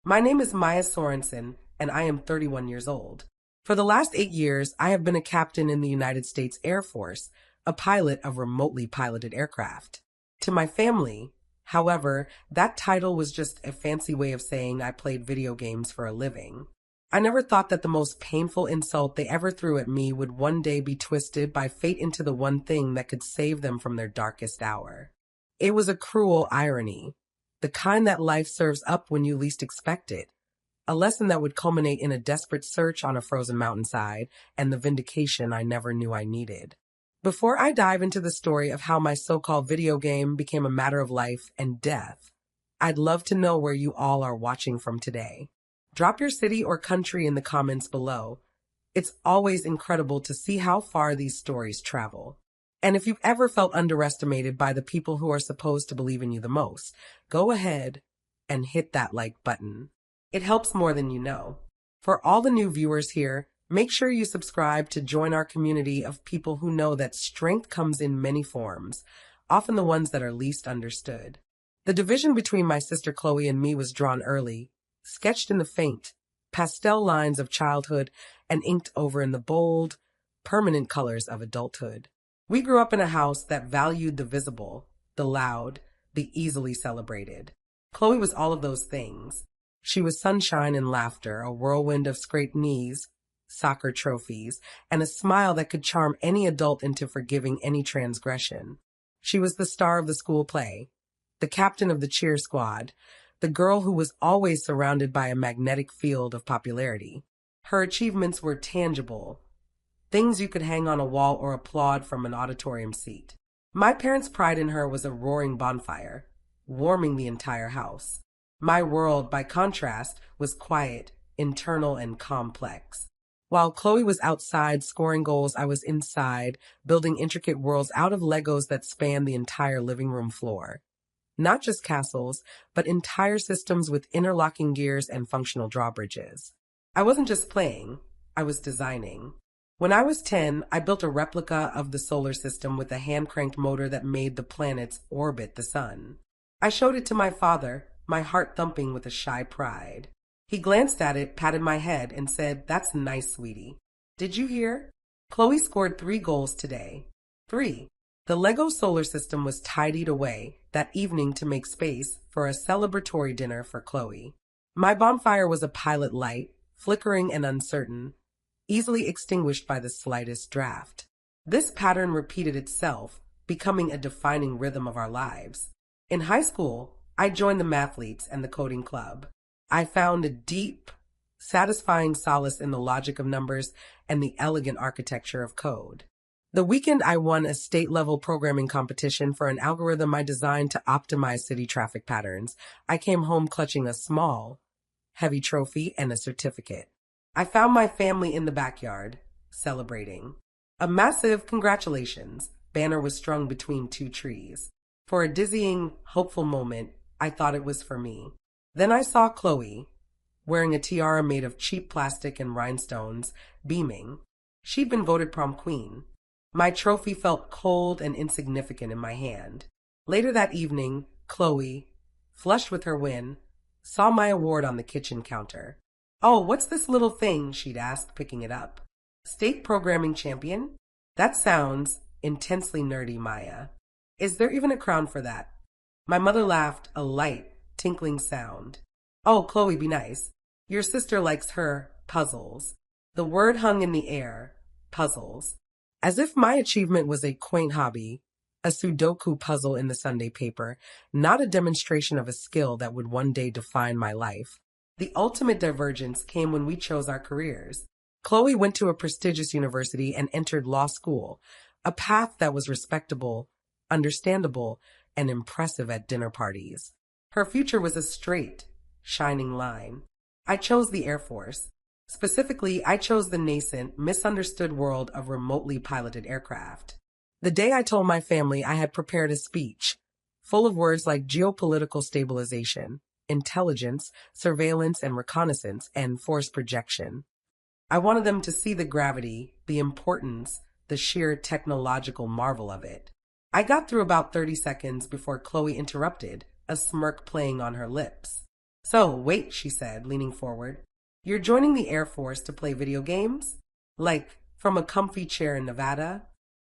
My name is Maya Sorensen, and I am 31 years old. For the last 8 years, I have been a captain in the United States Air Force, a pilot of remotely piloted aircraft. To my family, however, that title was just a fancy way of saying I played video games for a living. I never thought that the most painful insult they ever threw at me would one day be twisted by fate into the one thing that could save them from their darkest hour. It was a cruel irony, the kind that life serves up when you least expect it. A lesson that would culminate in a desperate search on a frozen mountainside and the vindication I never knew I needed. Before I dive into the story of how my so-called video game became a matter of life and death, I'd love to know where you all are watching from today. Drop your city or country in the comments below. It's always incredible to see how far these stories travel. And if you've ever felt underestimated by the people who are supposed to believe in you the most, go ahead and hit that like button. It helps more than you know. For all the new viewers here, make sure you subscribe to join our community of people who know that strength comes in many forms, often the ones that are least understood. The division between my sister Chloe and me was drawn early, sketched in the faint, pastel lines of childhood and inked over in the bold, permanent colors of adulthood. We grew up in a house that valued the visible, the loud, the easily celebrated. Chloe was all of those things. She was sunshine and laughter, a whirlwind of scraped knees, soccer trophies, and a smile that could charm any adult into forgiving any transgression. She was the star of the school play, the captain of the cheer squad, the girl who was always surrounded by a magnetic field of popularity. Her achievements were tangible, things you could hang on a wall or applaud from an auditorium seat. My parents' pride in her was a roaring bonfire, warming the entire house. My world, by contrast, was quiet, internal, and complex. While Chloe was outside scoring goals, I was inside, building intricate worlds out of Legos that spanned the entire living room floor. Not just castles, but entire systems with interlocking gears and functional drawbridges. I wasn't just playing, I was designing. When I was 10, I built a replica of the solar system with a hand-cranked motor that made the planets orbit the sun. I showed it to my father, my heart thumping with a shy pride. He glanced at it, patted my head, and said, "That's nice, sweetie. Did you hear? Chloe scored 3 goals today." 3. The Lego solar system was tidied away that evening to make space for a celebratory dinner for Chloe. My bonfire was a pilot light, flickering and uncertain, easily extinguished by the slightest draft. This pattern repeated itself, becoming a defining rhythm of our lives. In high school, I joined the mathletes and the coding club. I found a deep, satisfying solace in the logic of numbers and the elegant architecture of code. The weekend I won a state-level programming competition for an algorithm I designed to optimize city traffic patterns. I came home clutching a small, heavy trophy and a certificate. I found my family in the backyard, celebrating. A massive congratulations banner was strung between 2 trees. For a dizzying, hopeful moment, I thought it was for me. Then I saw Chloe, wearing a tiara made of cheap plastic and rhinestones, beaming. She'd been voted prom queen. My trophy felt cold and insignificant in my hand. Later that evening, Chloe, flushed with her win, saw my award on the kitchen counter. "Oh, what's this little thing?" she'd asked, picking it up. "State programming champion? That sounds intensely nerdy, Maya. Is there even a crown for that?" My mother laughed, a light, tinkling sound. "Oh, Chloe, be nice. Your sister likes her puzzles." The word hung in the air, puzzles. As if my achievement was a quaint hobby, a Sudoku puzzle in the Sunday paper, not a demonstration of a skill that would one day define my life. The ultimate divergence came when we chose our careers. Chloe went to a prestigious university and entered law school, a path that was respectable, understandable, and impressive at dinner parties. Her future was a straight, shining line. I chose the Air Force. Specifically, I chose the nascent, misunderstood world of remotely piloted aircraft. The day I told my family, I had prepared a speech, full of words like geopolitical stabilization, intelligence, surveillance and reconnaissance, and force projection. I wanted them to see the gravity, the importance, the sheer technological marvel of it. I got through about 30 seconds before Chloe interrupted, a smirk playing on her lips. So, wait, she said, leaning forward. You're joining the Air Force to play video games? Like, from a comfy chair in Nevada?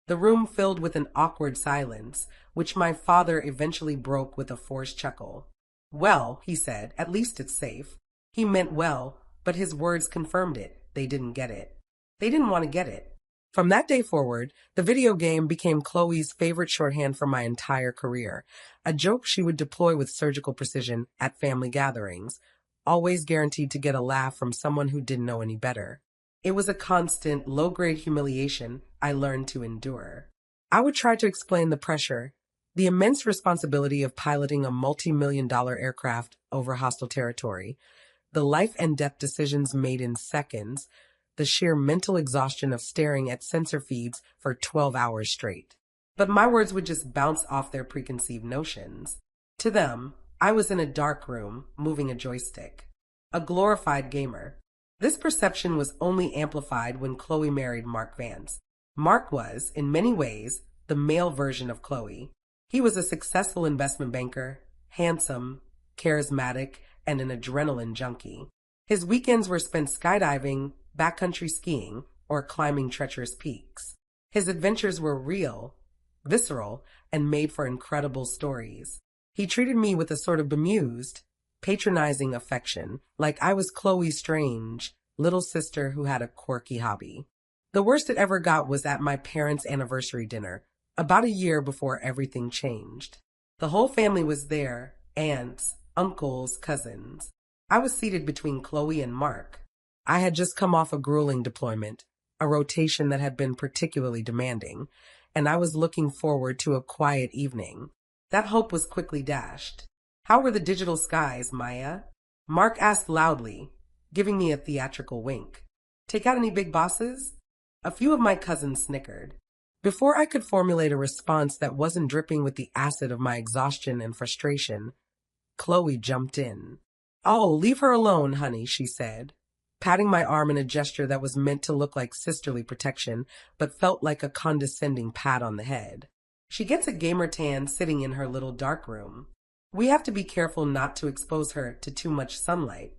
The room filled with an awkward silence, which my father eventually broke with a forced chuckle. Well, he said, at least it's safe. He meant well, but his words confirmed it. They didn't get it. They didn't want to get it. From that day forward, the video game became Chloe's favorite shorthand for my entire career, a joke she would deploy with surgical precision at family gatherings, always guaranteed to get a laugh from someone who didn't know any better. It was a constant, low-grade humiliation I learned to endure. I would try to explain the pressure, the immense responsibility of piloting a multi-million-dollar aircraft over hostile territory, the life and death decisions made in seconds, the sheer mental exhaustion of staring at sensor feeds for 12 hours straight. But my words would just bounce off their preconceived notions. To them, I was in a dark room, moving a joystick. A glorified gamer. This perception was only amplified when Chloe married Mark Vance. Mark was, in many ways, the male version of Chloe. He was a successful investment banker, handsome, charismatic, and an adrenaline junkie. His weekends were spent skydiving, backcountry skiing, or climbing treacherous peaks. His adventures were real, visceral, and made for incredible stories. He treated me with a sort of bemused, patronizing affection, like I was Chloe's strange little sister who had a quirky hobby. The worst it ever got was at my parents' anniversary dinner, about a year before everything changed. The whole family was there, aunts, uncles, cousins. I was seated between Chloe and Mark. I had just come off a grueling deployment, a rotation that had been particularly demanding, and I was looking forward to a quiet evening. That hope was quickly dashed. How were the digital skies, Maya? Mark asked loudly, giving me a theatrical wink. Take out any big bosses? A few of my cousins snickered. Before I could formulate a response that wasn't dripping with the acid of my exhaustion and frustration, Chloe jumped in. Oh, leave her alone, honey, she said, patting my arm in a gesture that was meant to look like sisterly protection, but felt like a condescending pat on the head. She gets a gamer tan sitting in her little dark room. We have to be careful not to expose her to too much sunlight.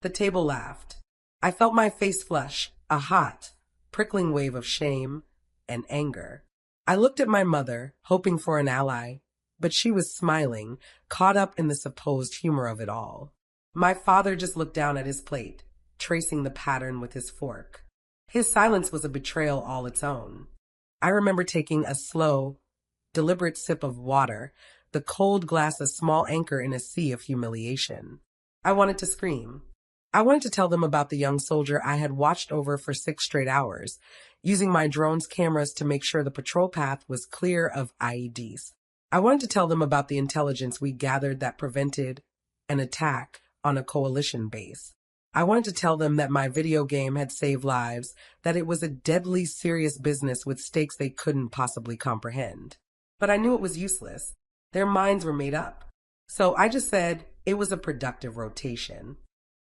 The table laughed. I felt my face flush, a hot, prickling wave of shame and anger. I looked at my mother, hoping for an ally, but she was smiling, caught up in the supposed humor of it all. My father just looked down at his plate, tracing the pattern with his fork. His silence was a betrayal all its own. I remember taking a slow, deliberate sip of water, the cold glass a small anchor in a sea of humiliation. I wanted to scream. I wanted to tell them about the young soldier I had watched over for 6 straight hours, using my drone's cameras to make sure the patrol path was clear of IEDs. I wanted to tell them about the intelligence we gathered that prevented an attack on a coalition base. I wanted to tell them that my video game had saved lives, that it was a deadly serious business with stakes they couldn't possibly comprehend. But I knew it was useless. Their minds were made up. So I just said it was a productive rotation.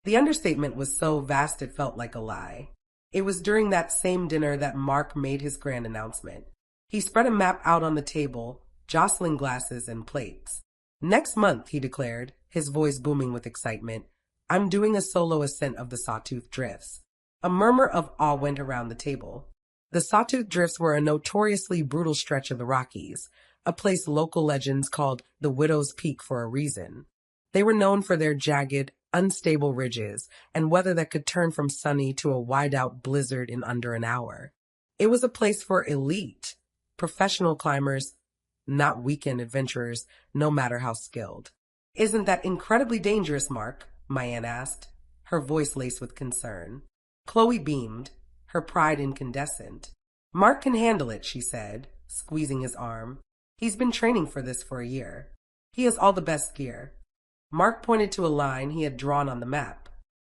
The understatement was so vast it felt like a lie. It was during that same dinner that Mark made his grand announcement. He spread a map out on the table, jostling glasses and plates. Next month, he declared, his voice booming with excitement, I'm doing a solo ascent of the Sawtooth Drifts. A murmur of awe went around the table. The Sawtooth Drifts were a notoriously brutal stretch of the Rockies, a place local legends called the Widow's Peak for a reason. They were known for their jagged, unstable ridges and weather that could turn from sunny to a wide-out blizzard in under an hour. It was a place for elite, professional climbers, not weekend adventurers, no matter how skilled. Isn't that incredibly dangerous, Mark? My aunt asked, her voice laced with concern. Chloe beamed, her pride incandescent. Mark can handle it, she said, squeezing his arm. He's been training for this for a year. He has all the best gear. Mark pointed to a line he had drawn on the map.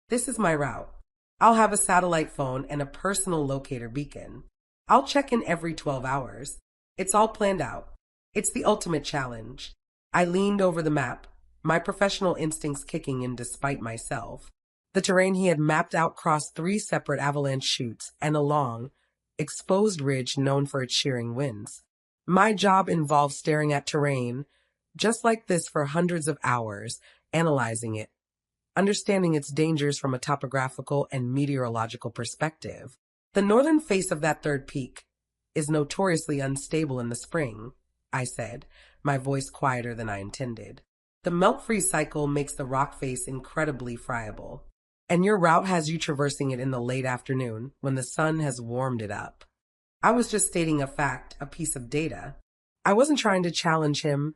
This is my route. I'll have a satellite phone and a personal locator beacon. I'll check in every 12 hours. It's all planned out. It's the ultimate challenge. I leaned over the map, my professional instincts kicking in despite myself. The terrain he had mapped out crossed 3 separate avalanche chutes and a long, exposed ridge known for its shearing winds. My job involved staring at terrain just like this for hundreds of hours, analyzing it, understanding its dangers from a topographical and meteorological perspective. The northern face of that third peak is notoriously unstable in the spring, I said, my voice quieter than I intended. The melt-freeze cycle makes the rock face incredibly friable, and your route has you traversing it in the late afternoon when the sun has warmed it up. I was just stating a fact, a piece of data. I wasn't trying to challenge him,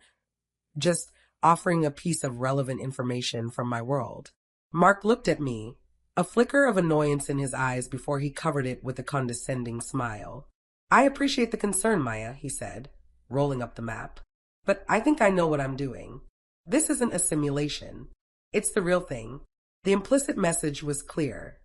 just offering a piece of relevant information from my world. Mark looked at me, a flicker of annoyance in his eyes before he covered it with a condescending smile. I appreciate the concern, Maya, he said, rolling up the map. But I think I know what I'm doing. This isn't a simulation. It's the real thing. The implicit message was clear.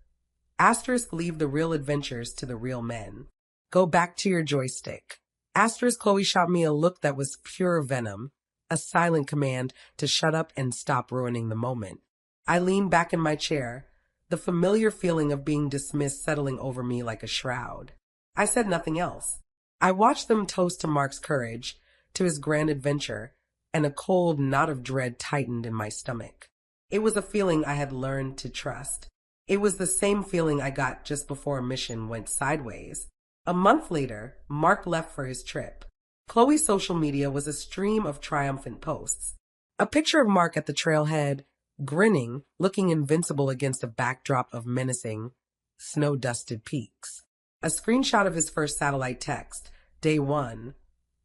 Asterisk, leave the real adventures to the real men. Go back to your joystick. Asterisk, Chloe shot me a look that was pure venom, a silent command to shut up and stop ruining the moment. I leaned back in my chair, the familiar feeling of being dismissed settling over me like a shroud. I said nothing else. I watched them toast to Mark's courage, to his grand adventure, and a cold knot of dread tightened in my stomach. It was a feeling I had learned to trust. It was the same feeling I got just before a mission went sideways. A month later, Mark left for his trip. Chloe's social media was a stream of triumphant posts. A picture of Mark at the trailhead, grinning, looking invincible against a backdrop of menacing, snow-dusted peaks. A screenshot of his first satellite text, day 1,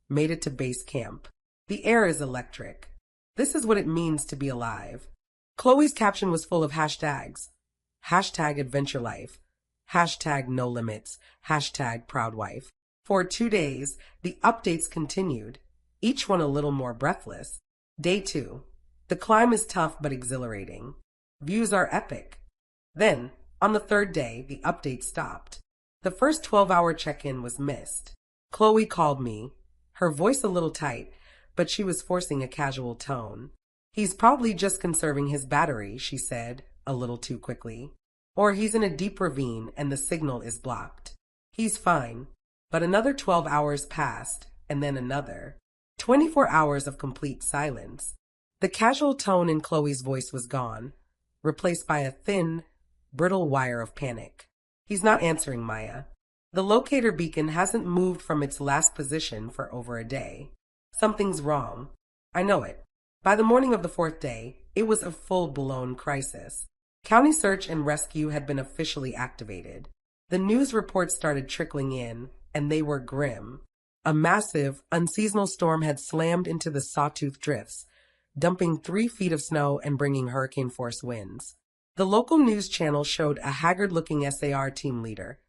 made it to base camp. The air is electric. This is what it means to be alive. Chloe's caption was full of hashtags. Hashtag adventure life. Hashtag no limits. Hashtag proud wife. For 2 days, the updates continued, each one a little more breathless. Day 2. The climb is tough but exhilarating. Views are epic. Then, on the 3rd day, the update stopped. The first 12-hour check-in was missed. Chloe called me, her voice a little tight, but she was forcing a casual tone. He's probably just conserving his battery, she said, a little too quickly. Or he's in a deep ravine and the signal is blocked. He's fine. But another 12 hours passed, and then another. 24 hours of complete silence. The casual tone in Chloe's voice was gone, replaced by a thin, brittle wire of panic. He's not answering, Maya. The locator beacon hasn't moved from its last position for over a day. Something's wrong. I know it. By the morning of the 4th day, it was a full-blown crisis. County search and rescue had been officially activated. The news reports started trickling in, and they were grim. A massive, unseasonal storm had slammed into the Sawtooth Drifts, dumping 3 feet of snow and bringing hurricane-force winds. The local news channel showed a haggard-looking SAR team leader,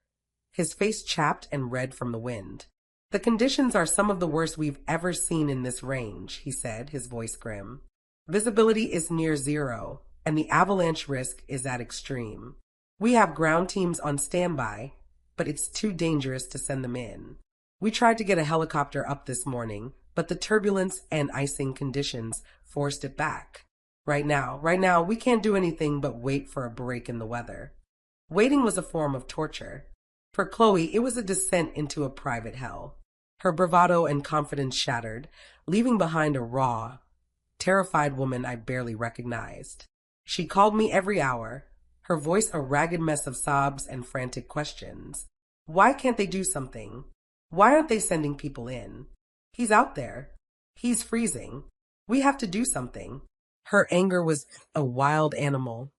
his face chapped and red from the wind. The conditions are some of the worst we've ever seen in this range, he said, his voice grim. Visibility is near zero, and the avalanche risk is at extreme. We have ground teams on standby, but it's too dangerous to send them in. We tried to get a helicopter up this morning, but the turbulence and icing conditions forced it back. Right now, we can't do anything but wait for a break in the weather. Waiting was a form of torture. For Chloe, it was a descent into a private hell. Her bravado and confidence shattered, leaving behind a raw, terrified woman I barely recognized. She called me every hour, her voice a ragged mess of sobs and frantic questions. Why can't they do something? Why aren't they sending people in? He's out there. He's freezing. We have to do something. Her anger was a wild animal,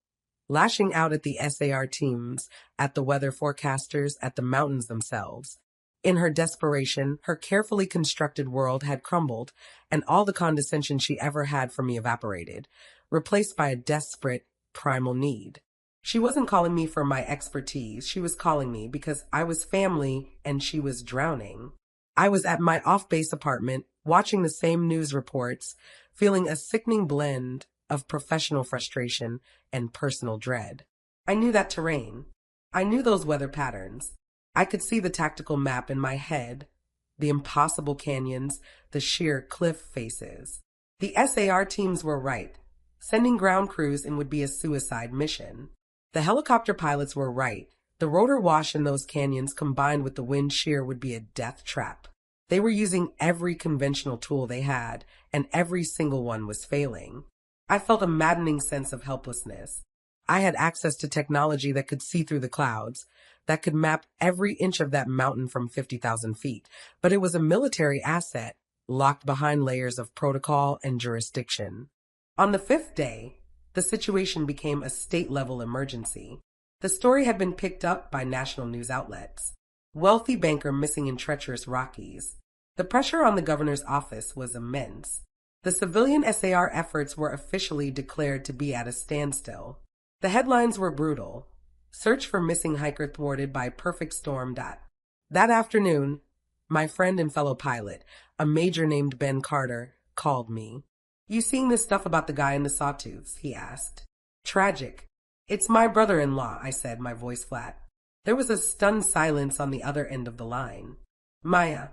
lashing out at the SAR teams, at the weather forecasters, at the mountains themselves. In her desperation, her carefully constructed world had crumbled, and all the condescension she ever had for me evaporated, replaced by a desperate, primal need. She wasn't calling me for my expertise. She was calling me because I was family and she was drowning. I was at my off-base apartment, watching the same news reports, feeling a sickening blend of professional frustration and personal dread. I knew that terrain. I knew those weather patterns. I could see the tactical map in my head, the impossible canyons, the sheer cliff faces. The SAR teams were right. Sending ground crews in would be a suicide mission. The helicopter pilots were right. The rotor wash in those canyons combined with the wind shear would be a death trap. They were using every conventional tool they had, and every single one was failing. I felt a maddening sense of helplessness. I had access to technology that could see through the clouds, that could map every inch of that mountain from 50,000 feet. But it was a military asset, locked behind layers of protocol and jurisdiction. On the fifth day, the situation became a state-level emergency. The story had been picked up by national news outlets. Wealthy banker missing in treacherous Rockies. The pressure on the governor's office was immense. The civilian SAR efforts were officially declared to be at a standstill. The headlines were brutal. Search for missing hiker thwarted by perfect storm. That afternoon, my friend and fellow pilot, a major named Ben Carter, called me. "You seeing this stuff about the guy in the sawtooths?" he asked. "Tragic." "It's my brother-in-law," I said, my voice flat. There was a stunned silence on the other end of the line. "Maya,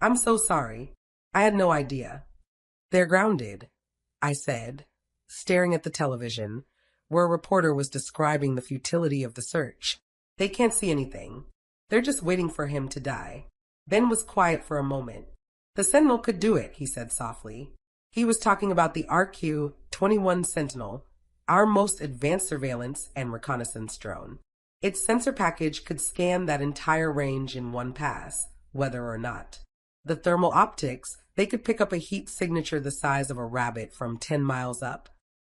I'm so sorry. I had no idea." "They're grounded," I said, staring at the television, where a reporter was describing the futility of the search. "They can't see anything. They're just waiting for him to die." Ben was quiet for a moment. "The Sentinel could do it," he said softly. He was talking about the RQ-21 Sentinel, our most advanced surveillance and reconnaissance drone. Its sensor package could scan that entire range in one pass, whether or not. The thermal optics, they could pick up a heat signature the size of a rabbit from 10 miles up.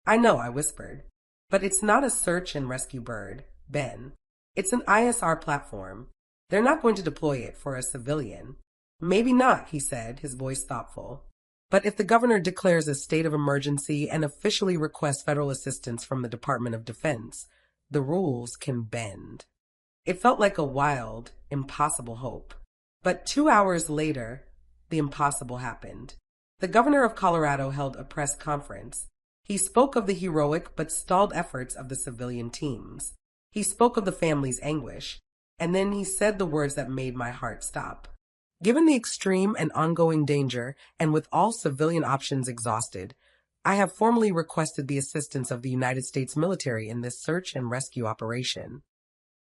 "I know," I whispered. "But it's not a search and rescue bird, Ben. It's an ISR platform. They're not going to deploy it for a civilian." "Maybe not," he said, his voice thoughtful. "But if the governor declares a state of emergency and officially requests federal assistance from the Department of Defense, the rules can bend." It felt like a wild, impossible hope. But 2 hours later, the impossible happened. The governor of Colorado held a press conference. He spoke of the heroic but stalled efforts of the civilian teams. He spoke of the family's anguish. And then he said the words that made my heart stop. "Given the extreme and ongoing danger, and with all civilian options exhausted, I have formally requested the assistance of the United States military in this search and rescue operation."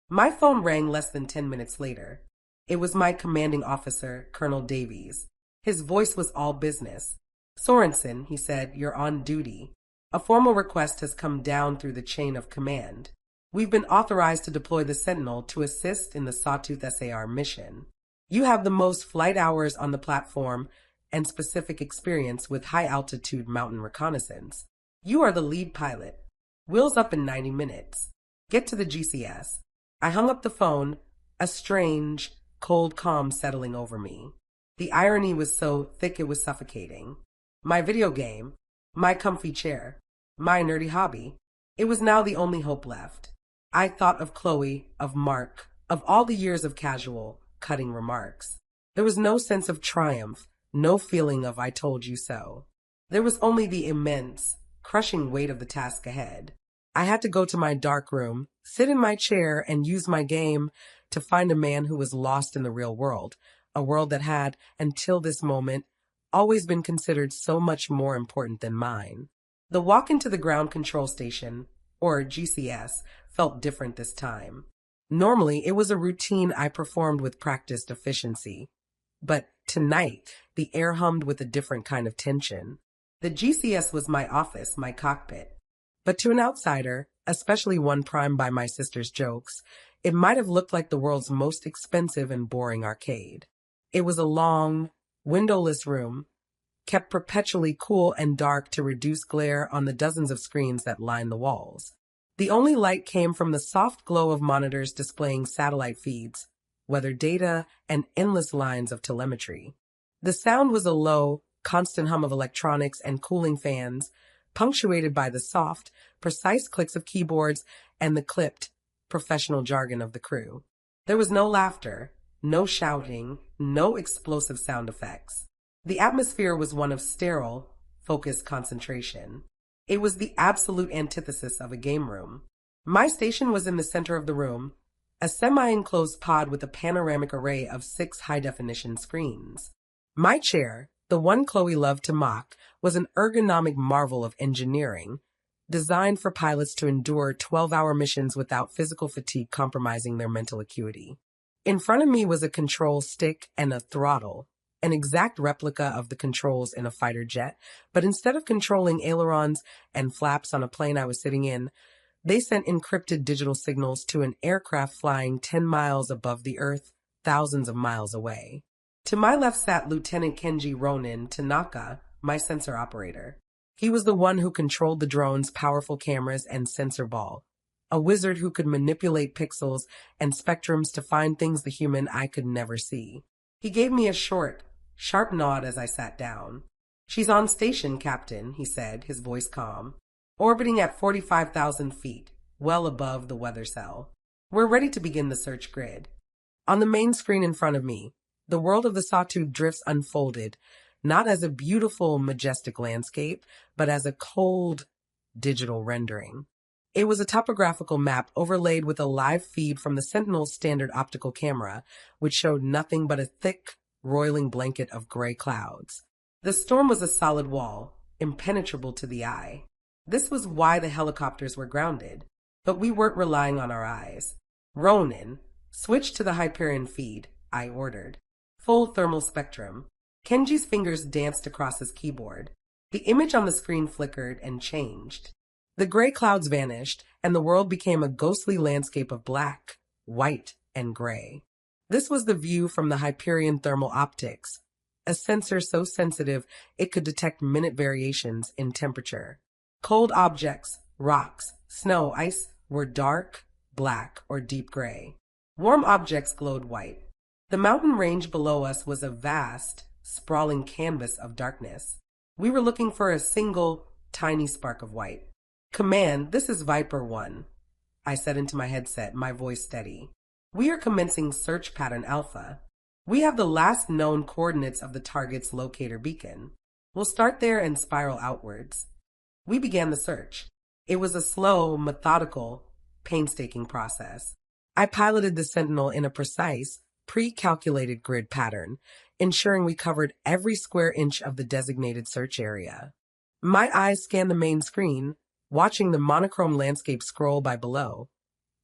My phone rang less than 10 minutes later. It was my commanding officer, Colonel Davies. His voice was all business. "Sorensen," he said, "you're on duty. A formal request has come down through the chain of command. We've been authorized to deploy the Sentinel to assist in the Sawtooth SAR mission. You have the most flight hours on the platform and specific experience with high-altitude mountain reconnaissance. You are the lead pilot. Wheels up in 90 minutes. Get to the GCS." I hung up the phone, a strange, cold calm settling over me. The irony was so thick it was suffocating. My video game, my comfy chair, my nerdy hobby. It was now the only hope left. I thought of Chloe, of Mark, of all the years of casual, cutting remarks. There was no sense of triumph, no feeling of "I told you so." There was only the immense, crushing weight of the task ahead. I had to go to my dark room, sit in my chair, and use my game to find a man who was lost in the real world, a world that had, until this moment, always been considered so much more important than mine. The walk into the ground control station, or GCS, felt different this time. Normally, it was a routine I performed with practiced efficiency. But tonight, the air hummed with a different kind of tension. The GCS was my office, my cockpit. But to an outsider, especially one primed by my sister's jokes, it might have looked like the world's most expensive and boring arcade. It was a long, windowless room, kept perpetually cool and dark to reduce glare on the dozens of screens that lined the walls. The only light came from the soft glow of monitors displaying satellite feeds, weather data, and endless lines of telemetry. The sound was a low, constant hum of electronics and cooling fans, punctuated by the soft, precise clicks of keyboards and the clipped, professional jargon of the crew. There was no laughter, no shouting, no explosive sound effects. The atmosphere was one of sterile, focused concentration. It was the absolute antithesis of a game room. My station was in the center of the room, a semi-enclosed pod with a panoramic array of 6 high-definition screens. My chair, the one Chloe loved to mock, was an ergonomic marvel of engineering, designed for pilots to endure 12-hour missions without physical fatigue compromising their mental acuity. In front of me was a control stick and a throttle, an exact replica of the controls in a fighter jet, but instead of controlling ailerons and flaps on a plane I was sitting in, They sent encrypted digital signals to an aircraft flying 10 miles above the Earth, thousands of miles away. To my left sat Lieutenant Kenji Ronin Tanaka, my sensor operator. He was the one who controlled the drone's powerful cameras and sensor ball, a wizard who could manipulate pixels and spectrums to find things the human eye could never see. He gave me a short, sharp nod as I sat down. "She's on station, Captain," he said, his voice calm. "Orbiting at 45,000 feet, well above the weather cell. We're ready to begin the search grid." On the main screen in front of me, the world of the Sawtooth Drifts unfolded, not as a beautiful, majestic landscape, but as a cold, digital rendering. It was a topographical map overlaid with a live feed from the Sentinel's standard optical camera, which showed nothing but a thick, roiling blanket of gray clouds. The storm was a solid wall, impenetrable to the eye. This was why the helicopters were grounded, but we weren't relying on our eyes. "Ronin, switch to the Hyperion feed," I ordered. "Full thermal spectrum." Kenji's fingers danced across his keyboard. The image on the screen flickered and changed. The gray clouds vanished, and the world became a ghostly landscape of black, white, and gray. This was the view from the Hyperion thermal optics, a sensor so sensitive it could detect minute variations in temperature. Cold objects, rocks, snow, ice were dark, black, or deep gray. Warm objects glowed white. The mountain range below us was a vast, sprawling canvas of darkness. We were looking for a single, tiny spark of white. "Command, this is Viper 1, I said into my headset, my voice steady. "We are commencing search pattern Alpha. We have the last known coordinates of the target's locator beacon. We'll start there and spiral outwards." We began the search. It was a slow, methodical, painstaking process. I piloted the Sentinel in a precise, pre-calculated grid pattern, ensuring we covered every square inch of the designated search area. My eyes scanned the main screen, watching the monochrome landscape scroll by below,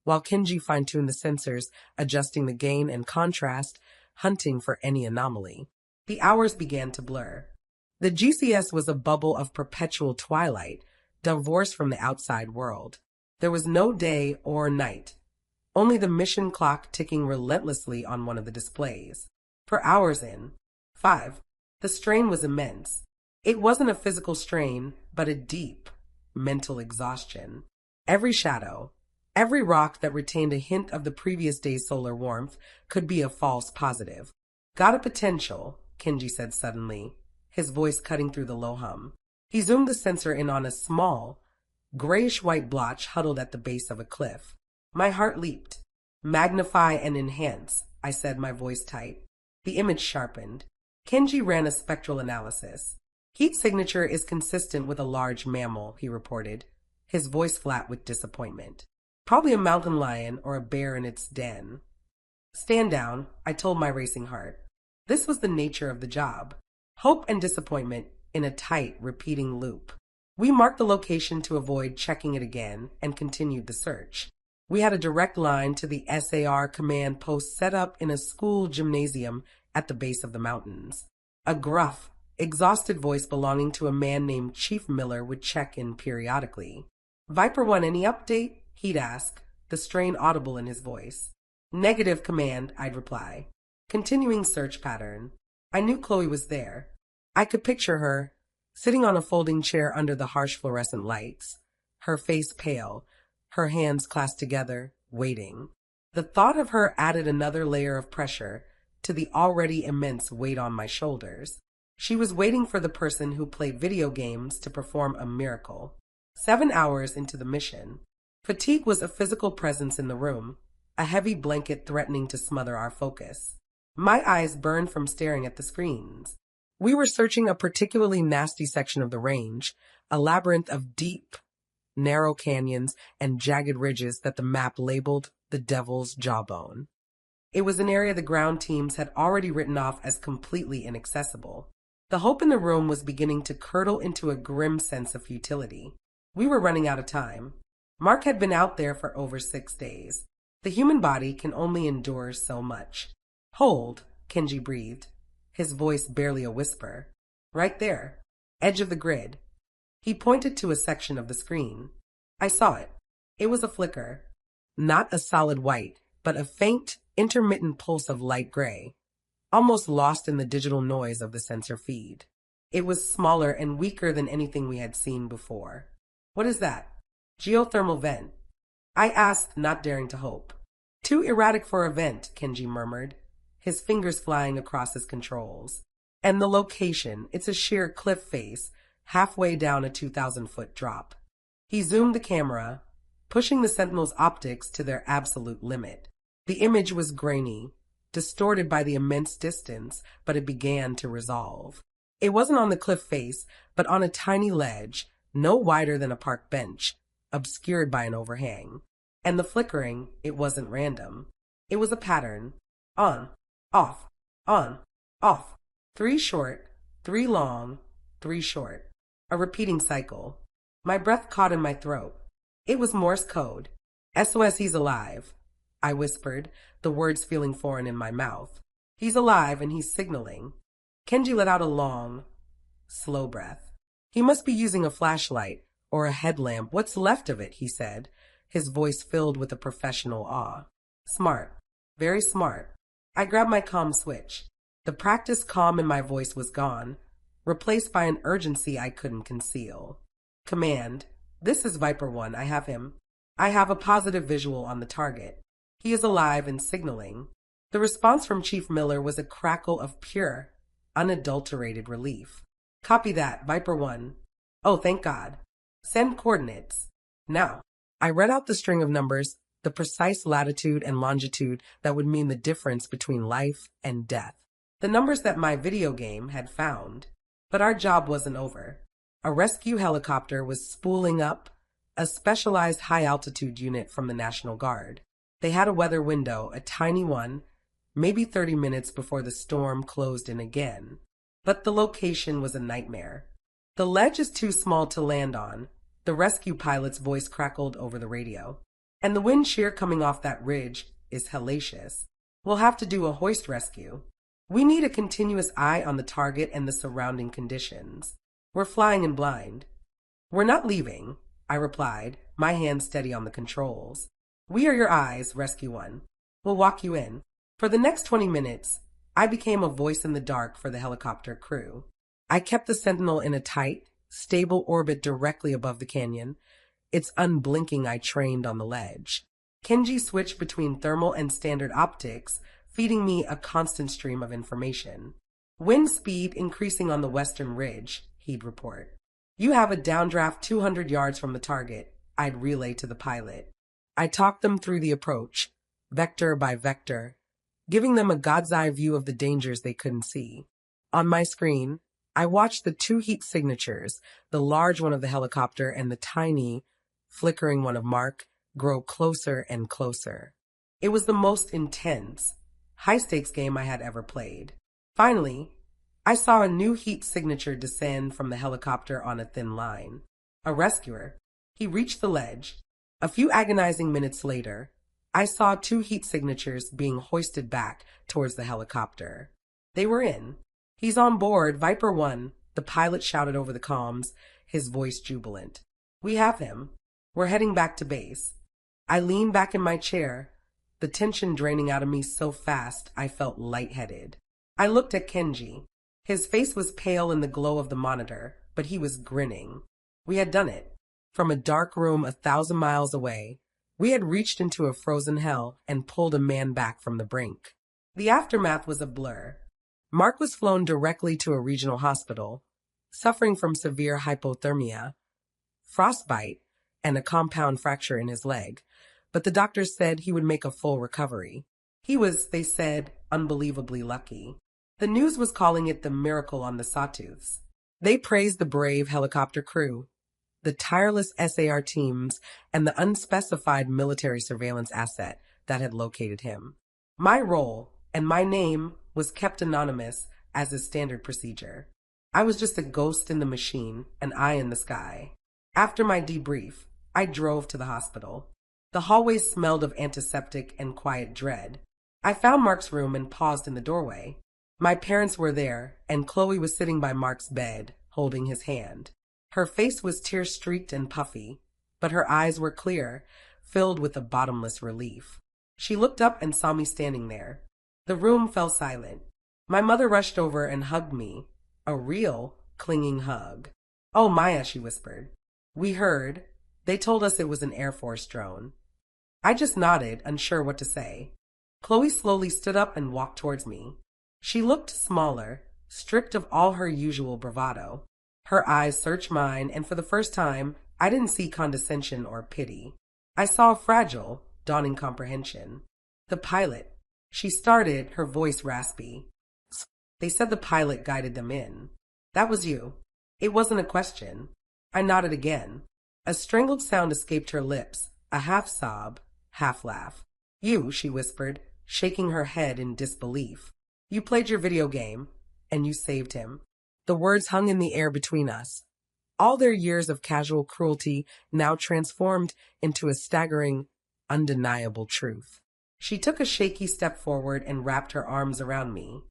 while Kenji fine-tuned the sensors, adjusting the gain and contrast, hunting for any anomaly. The hours began to blur. The GCS was a bubble of perpetual twilight, divorced from the outside world. There was no day or night, only the mission clock ticking relentlessly on one of the displays. For hours in, 5, the strain was immense. It wasn't a physical strain, but a deep, mental exhaustion. Every shadow, every rock that retained a hint of the previous day's solar warmth could be a false positive. "Got a potential," Kenji said suddenly, his voice cutting through the low hum. He zoomed the sensor in on a small, grayish-white blotch huddled at the base of a cliff. My heart leaped. "Magnify and enhance," I said, my voice tight. The image sharpened. Kenji ran a spectral analysis. "Heat signature is consistent with a large mammal," he reported, his voice flat with disappointment. "Probably a mountain lion or a bear in its den." "Stand down," I told my racing heart. This was the nature of the job. Hope and disappointment in a tight, repeating loop. We marked the location to avoid checking it again and continued the search. We had a direct line to the SAR command post set up in a school gymnasium at the base of the mountains. A gruff, exhausted voice belonging to a man named Chief Miller would check in periodically. "Viper 1, any update?" he'd ask, the strain audible in his voice. "Negative, command," I'd reply. Continuing search pattern. I knew Chloe was there. I could picture her, sitting on a folding chair under the harsh fluorescent lights, her face pale, her hands clasped together, waiting. The thought of her added another layer of pressure to the already immense weight on my shoulders. She was waiting for the person who played video games to perform a miracle. 7 hours into the mission. Fatigue was a physical presence in the room, a heavy blanket threatening to smother our focus. My eyes burned from staring at the screens. We were searching a particularly nasty section of the range, a labyrinth of deep, narrow canyons and jagged ridges that the map labeled the Devil's Jawbone. It was an area the ground teams had already written off as completely inaccessible. The hope in the room was beginning to curdle into a grim sense of futility. We were running out of time. Mark had been out there for over 6 days. The human body can only endure so much. "Hold," Kenji breathed, his voice barely a whisper. "Right there, edge of the grid." He pointed to a section of the screen. I saw it. It was a flicker. Not a solid white, but a faint, intermittent pulse of light gray, almost lost in the digital noise of the sensor feed. It was smaller and weaker than anything we had seen before. What is that? Geothermal vent. I asked, not daring to hope. Too erratic for a vent, Kenji murmured, his fingers flying across his controls. And the location, it's a sheer cliff face, halfway down a 2,000-foot drop. He zoomed the camera, pushing the Sentinel's optics to their absolute limit. The image was grainy, distorted by the immense distance, but it began to resolve. It wasn't on the cliff face, but on a tiny ledge, no wider than a park bench, obscured by an overhang. And the flickering, it wasn't random. It was a pattern. On, off, on, off. 3 short, 3 long, 3 short. A repeating cycle. My breath caught in my throat. It was Morse code. SOS, he's alive, I whispered, the words feeling foreign in my mouth. He's alive and he's signaling. Kenji let out a long, slow breath. He must be using a flashlight or a headlamp. What's left of it, he said, his voice filled with a professional awe. Smart. Very smart. I grabbed my comm switch. The practiced calm in my voice was gone, replaced by an urgency I couldn't conceal. Command. This is Viper 1. I have him. I have a positive visual on the target. He is alive and signaling. The response from Chief Miller was a crackle of pure, unadulterated relief. Copy that, Viper 1. Oh, thank God. Send coordinates. Now. I read out the string of numbers, the precise latitude and longitude that would mean the difference between life and death. The numbers that my video game had found. But our job wasn't over. A rescue helicopter was spooling up, a specialized high-altitude unit from the National Guard. They had a weather window, a tiny one, maybe 30 minutes before the storm closed in again. But the location was a nightmare. The ledge is too small to land on, the rescue pilot's voice crackled over the radio. And the wind shear coming off that ridge is hellacious. We'll have to do a hoist rescue. We need a continuous eye on the target and the surrounding conditions. We're flying in blind. We're not leaving, I replied, my hand steady on the controls. We are your eyes, Rescue 1. We'll walk you in. For the next 20 minutes, I became a voice in the dark for the helicopter crew. I kept the Sentinel in a tight, stable orbit directly above the canyon. Its unblinking eye trained on the ledge. Kenji switched between thermal and standard optics, feeding me a constant stream of information. Wind speed increasing on the western ridge, he'd report. You have a downdraft 200 yards from the target, I'd relay to the pilot. I talked them through the approach, vector by vector, giving them a god's eye view of the dangers they couldn't see. On my screen, I watched the 2 heat signatures, the large one of the helicopter and the tiny, flickering one of Mark, grow closer and closer. It was the most intense, high-stakes game I had ever played. Finally, I saw a new heat signature descend from the helicopter on a thin line. A rescuer. He reached the ledge. A few agonizing minutes later, I saw 2 heat signatures being hoisted back towards the helicopter. They were in. He's on board, Viper 1, the pilot shouted over the comms, his voice jubilant. We have him. We're heading back to base. I leaned back in my chair, the tension draining out of me so fast I felt lightheaded. I looked at Kenji. His face was pale in the glow of the monitor, but he was grinning. We had done it. From a dark room 1,000 miles away, we had reached into a frozen hell and pulled a man back from the brink. The aftermath was a blur. Mark was flown directly to a regional hospital, suffering from severe hypothermia, frostbite, and a compound fracture in his leg, but the doctors said he would make a full recovery. He was, they said, unbelievably lucky. The news was calling it the miracle on the Sawtooths. They praised the brave helicopter crew, the tireless SAR teams, and the unspecified military surveillance asset that had located him. My role and my name was kept anonymous as is standard procedure. I was just a ghost in the machine, an eye in the sky. After my debrief, I drove to the hospital. The hallways smelled of antiseptic and quiet dread. I found Mark's room and paused in the doorway. My parents were there, and Chloe was sitting by Mark's bed, holding his hand. Her face was tear-streaked and puffy, but her eyes were clear, filled with a bottomless relief. She looked up and saw me standing there. The room fell silent. My mother rushed over and hugged me. A real, clinging hug. "Oh, Maya," she whispered. "We heard. They told us it was an Air Force drone." I just nodded, unsure what to say. Chloe slowly stood up and walked towards me. She looked smaller, stripped of all her usual bravado. Her eyes searched mine, and for the first time, I didn't see condescension or pity. I saw fragile, dawning comprehension. "The pilot," she started, her voice raspy. "They said the pilot guided them in. That was you." It wasn't a question. I nodded again. A strangled sound escaped her lips, a half sob, half laugh. "You," she whispered, shaking her head in disbelief. "You played your video game, and you saved him." The words hung in the air between us. All their years of casual cruelty now transformed into a staggering, undeniable truth. She took a shaky step forward and wrapped her arms around me.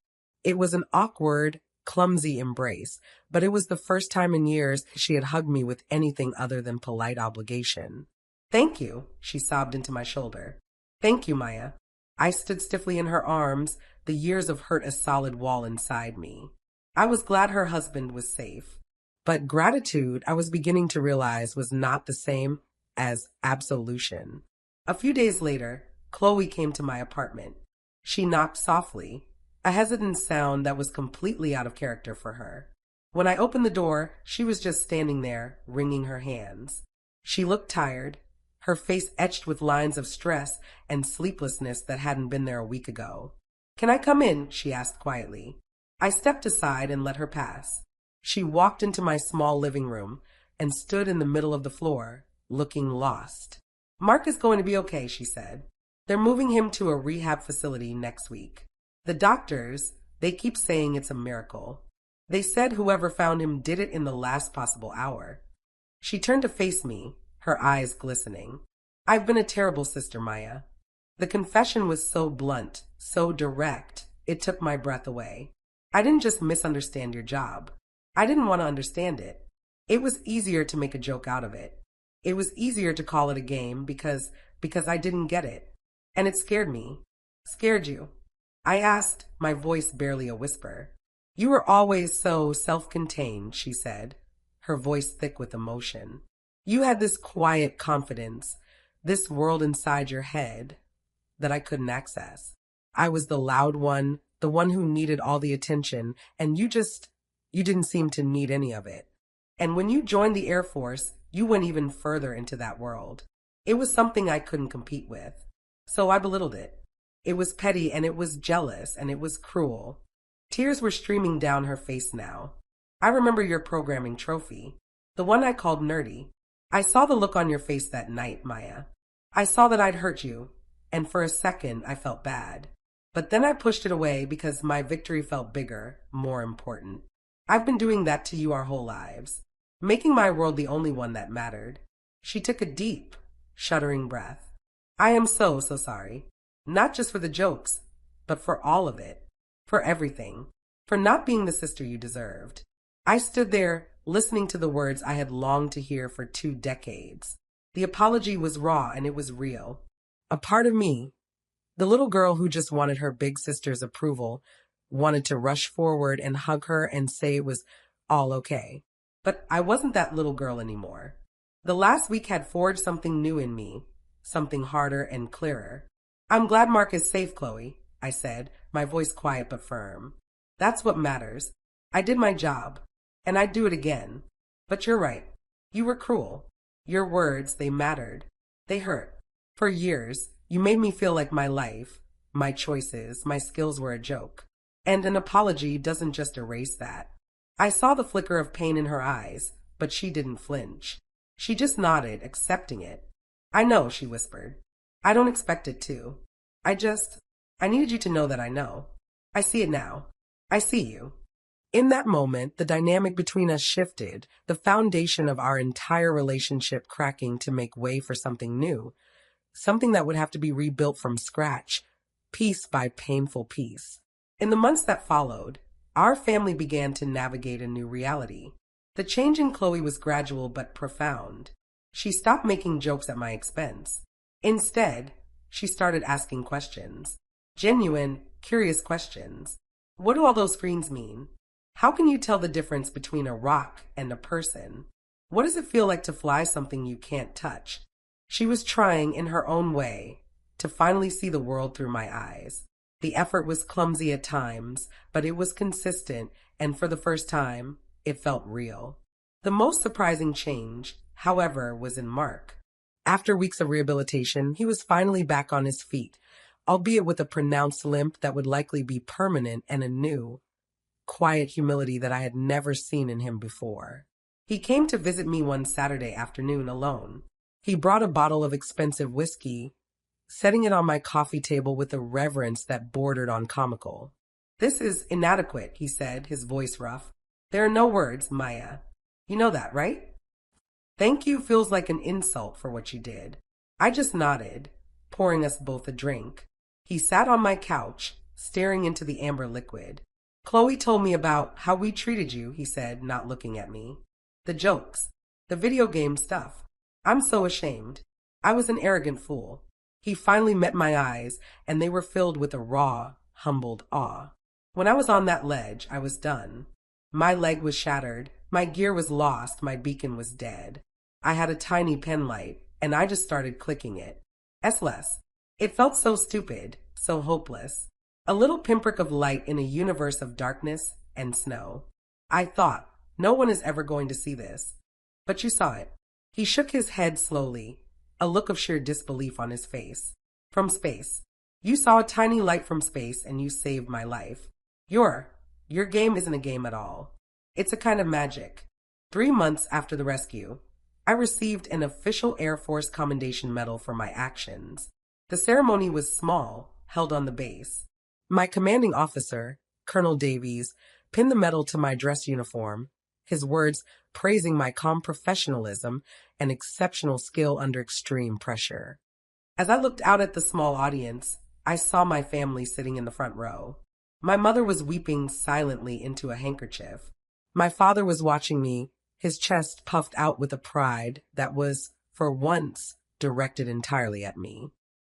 It was an awkward, clumsy embrace, but it was the first time in years she had hugged me with anything other than polite obligation. "Thank you," she sobbed into my shoulder. "Thank you, Maya." I stood stiffly in her arms, the years of hurt a solid wall inside me. I was glad her husband was safe. But gratitude, I was beginning to realize, was not the same as absolution. A few days later, Chloe came to my apartment. She knocked softly, a hesitant sound that was completely out of character for her. When I opened the door, she was just standing there, wringing her hands. She looked tired, her face etched with lines of stress and sleeplessness that hadn't been there a week ago. "Can I come in?" she asked quietly. I stepped aside and let her pass. She walked into my small living room and stood in the middle of the floor, looking lost. "Mark is going to be okay," she said. "They're moving him to a rehab facility next week. The doctors, they keep saying it's a miracle. They said whoever found him did it in the last possible hour." She turned to face me, her eyes glistening. "I've been a terrible sister, Maya." The confession was so blunt, so direct, it took my breath away. "I didn't just misunderstand your job. I didn't want to understand it. It was easier to make a joke out of it. It was easier to call it a game because I didn't get it. And it scared me." "Scared you?" I asked, my voice barely a whisper. "You were always so self-contained," she said, her voice thick with emotion. "You had this quiet confidence, this world inside your head that I couldn't access. I was the loud one, the one who needed all the attention, and you didn't seem to need any of it. And when you joined the Air Force, you went even further into that world. It was something I couldn't compete with. So I belittled it. It was petty, and it was jealous, and it was cruel." Tears were streaming down her face now. "I remember your programming trophy, the one I called nerdy. I saw the look on your face that night, Maya. I saw that I'd hurt you, and for a second I felt bad. But then I pushed it away because my victory felt bigger, more important. I've been doing that to you our whole lives, making my world the only one that mattered." She took a deep, shuddering breath. "I am so sorry. Not just for the jokes, but for all of it. For everything. For not being the sister you deserved." I stood there, listening to the words I had longed to hear for 2 decades. The apology was raw and it was real. A part of me, the little girl who just wanted her big sister's approval, wanted to rush forward and hug her and say it was all okay. But I wasn't that little girl anymore. The last week had forged something new in me, something harder and clearer. "I'm glad Mark is safe, Chloe," I said, my voice quiet but firm. "That's what matters. I did my job, and I'd do it again. But you're right. You were cruel. Your words, they mattered. They hurt. For years, you made me feel like my life, my choices, my skills were a joke. And an apology doesn't just erase that." I saw the flicker of pain in her eyes, but she didn't flinch. She just nodded, accepting it. "I know," she whispered. "I don't expect it to. I needed you to know that I know. I see it now. I see you." In that moment, the dynamic between us shifted, the foundation of our entire relationship cracking to make way for something new, something that would have to be rebuilt from scratch, piece by painful piece. In the months that followed, our family began to navigate a new reality. The change in Chloe was gradual but profound. She stopped making jokes at my expense. Instead, she started asking questions. Genuine, curious questions. What do all those screens mean? How can you tell the difference between a rock and a person? What does it feel like to fly something you can't touch? She was trying, in her own way, to finally see the world through my eyes. The effort was clumsy at times, but it was consistent, and for the first time, it felt real. The most surprising change, however, was in Mark. After weeks of rehabilitation, he was finally back on his feet, albeit with a pronounced limp that would likely be permanent and a new, quiet humility that I had never seen in him before. He came to visit me one Saturday afternoon alone. He brought a bottle of expensive whiskey, setting it on my coffee table with a reverence that bordered on comical. "This is inadequate," he said, his voice rough. "There are no words, Maya. You know that, right? Thank you feels like an insult for what you did." I just nodded, pouring us both a drink. He sat on my couch, staring into the amber liquid. "Chloe told me about how we treated you," he said, not looking at me. "The jokes, the video game stuff. I'm so ashamed. I was an arrogant fool." He finally met my eyes, and they were filled with a raw, humbled awe. When I was on that ledge, I was done. My leg was shattered, my gear was lost, my beacon was dead. I had a tiny pen light, and I just started clicking it. S-less. It felt so stupid, so hopeless. A little pinprick of light in a universe of darkness and snow. I thought, no one is ever going to see this. But you saw it. He shook his head slowly, a look of sheer disbelief on his face. "From space. You saw a tiny light from space and you saved my life. Your game isn't a game at all. It's a kind of magic." 3 months after the rescue, I received an official Air Force Commendation Medal for my actions. The ceremony was small, held on the base. My commanding officer, Colonel Davies, pinned the medal to my dress uniform, his words praising my calm professionalism and exceptional skill under extreme pressure. As I looked out at the small audience, I saw my family sitting in the front row. My mother was weeping silently into a handkerchief. My father was watching me, his chest puffed out with a pride that was, for once, directed entirely at me.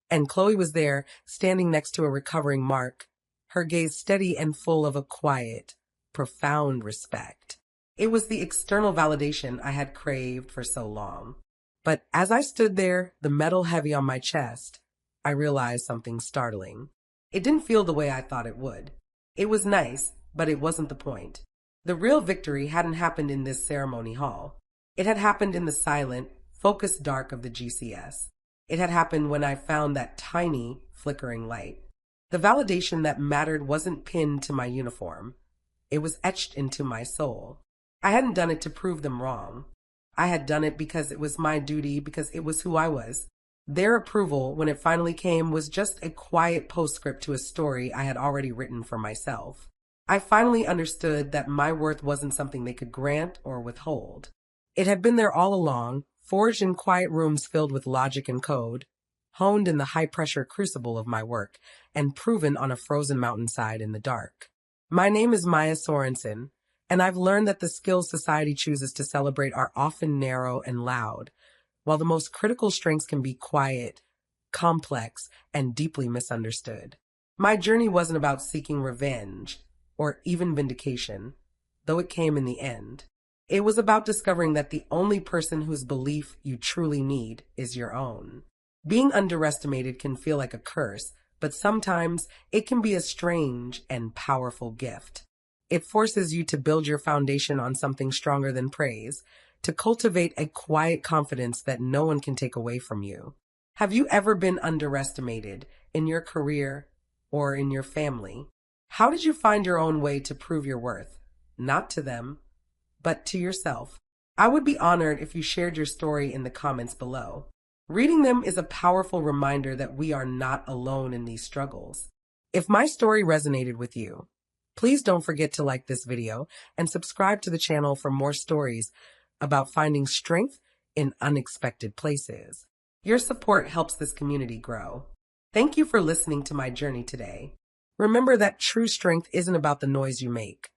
And Chloe was there, standing next to a recovering Mark, her gaze steady and full of a quiet, profound respect. It was the external validation I had craved for so long. But as I stood there, the medal heavy on my chest, I realized something startling. It didn't feel the way I thought it would. It was nice, but it wasn't the point. The real victory hadn't happened in this ceremony hall. It had happened in the silent, focused dark of the GCS. It had happened when I found that tiny, flickering light. The validation that mattered wasn't pinned to my uniform. It was etched into my soul. I hadn't done it to prove them wrong. I had done it because it was my duty, because it was who I was. Their approval, when it finally came, was just a quiet postscript to a story I had already written for myself. I finally understood that my worth wasn't something they could grant or withhold. It had been there all along, forged in quiet rooms filled with logic and code, honed in the high-pressure crucible of my work, and proven on a frozen mountainside in the dark. My name is Maya Sorensen, and I've learned that the skills society chooses to celebrate are often narrow and loud, while the most critical strengths can be quiet, complex, and deeply misunderstood. My journey wasn't about seeking revenge or even vindication, though it came in the end. It was about discovering that the only person whose belief you truly need is your own. Being underestimated can feel like a curse, but sometimes it can be a strange and powerful gift. It forces you to build your foundation on something stronger than praise, to cultivate a quiet confidence that no one can take away from you. Have you ever been underestimated in your career or in your family? How did you find your own way to prove your worth? Not to them, but to yourself. I would be honored if you shared your story in the comments below. Reading them is a powerful reminder that we are not alone in these struggles. If my story resonated with you, please don't forget to like this video and subscribe to the channel for more stories about finding strength in unexpected places. Your support helps this community grow. Thank you for listening to my journey today. Remember that true strength isn't about the noise you make,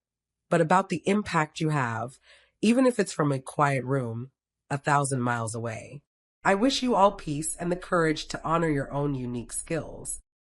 but about the impact you have, even if it's from a quiet room 1,000 miles away. I wish you all peace and the courage to honor your own unique skills.